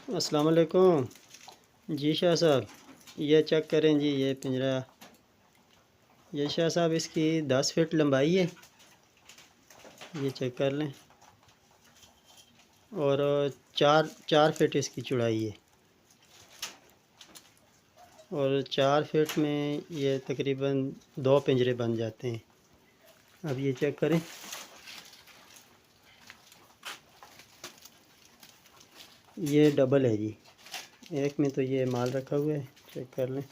अस्सलाम वालेकुम जी शाह साहब। ये चेक करें जी, ये पिंजरा, ये शाह साहब इसकी 10 फीट लंबाई है, ये चेक कर लें। और चार चार फीट इसकी चौड़ाई है, और 4 फीट में ये तकरीबन 2 पिंजरे बन जाते हैं। अब ये चेक करें, ये डबल है जी, एक में तो ये माल रखा हुआ है, चेक कर लें।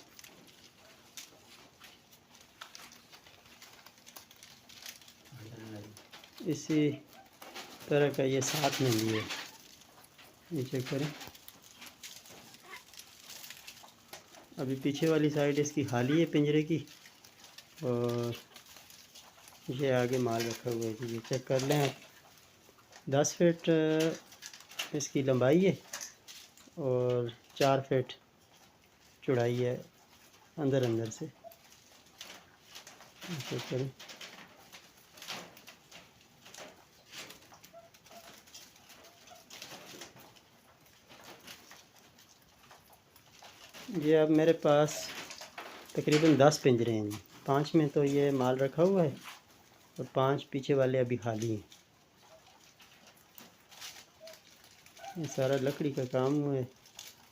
इसी तरह का ये साथ में भी है, ये चेक करें। अभी पीछे वाली साइड इसकी खाली है पिंजरे की, और ये आगे माल रखा हुआ है जी, ये चेक कर लें आप। 10 फीट इसकी लंबाई है और 4 फीट चौड़ाई है अंदर अंदर से, चेक करें। ये अब मेरे पास तकरीबन 10 पिंजरे हैं जी, 5 में तो ये माल रखा हुआ है और 5 पीछे वाले अभी खाली हैं। ये सारा लकड़ी का काम हुआ है।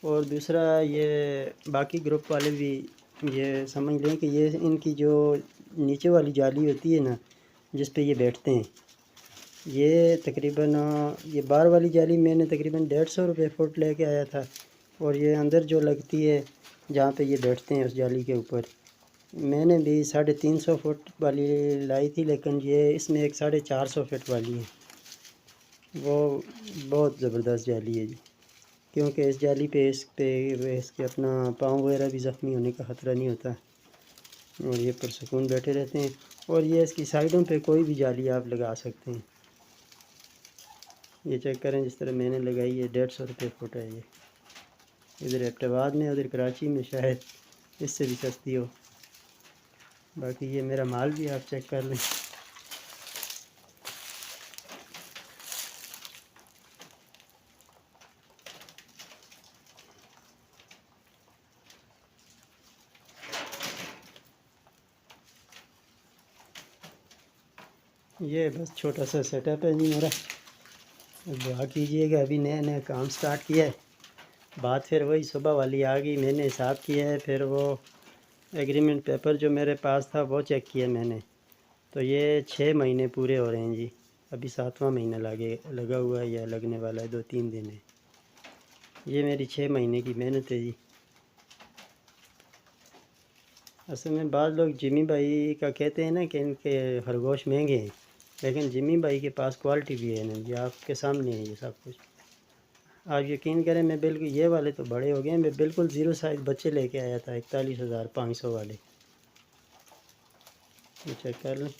और दूसरा, ये बाकी ग्रुप वाले भी ये समझ लें कि ये इनकी जो नीचे वाली जाली होती है ना, जिस पे ये बैठते हैं, ये तकरीबन ये बाहर वाली जाली मैंने तकरीबन 150 रुपये फुट लेके आया था। और ये अंदर जो लगती है जहाँ पे ये बैठते हैं उस जाली के ऊपर, मैंने भी 350 फुट वाली लाई थी, लेकिन ये इसमें एक 450 फुट वाली है। वो बहुत ज़बरदस्त जाली है जी, क्योंकि इस जाली पे इसके अपना पाँव वगैरह भी ज़ख्मी होने का ख़तरा नहीं होता, और ये पुरसुकून बैठे रहते हैं। और ये इसकी साइडों पे कोई भी जाली आप लगा सकते हैं। ये चेक करें, जिस तरह मैंने लगाई है, 150 रुपये फुट है ये। इधर एबटाबाद में, उधर कराची में शायद इससे भी सस्ती हो। बाकी ये मेरा माल भी आप चेक कर लें। ये बस छोटा सा सेटअप है जी मेरा। दुआ कीजिएगा, अभी नया नया काम स्टार्ट किया है। बात फिर वही सुबह वाली आ गई, मैंने हिसाब किया है, फिर वो एग्रीमेंट पेपर जो मेरे पास था वो चेक किया मैंने, तो ये 6 महीने पूरे हो रहे हैं जी। अभी 7वां महीना लगा हुआ है या लगने वाला है, 2-3 दिन है। ये मेरी 6 महीने की मेहनत है जी। असल में बाद लोग जिमी भाई का कहते हैं ना कि इनके खरगोश महंगे हैं, लेकिन जिमी भाई के पास क्वालिटी भी है ना जी, आपके सामने है ये सब कुछ। आप यकीन करें, मैं बिल्कुल, ये वाले तो बड़े हो गए हैं, मैं बिल्कुल ज़ीरो साइज़ बच्चे लेके आया था 41,500 वाले, ये चेक कर लें।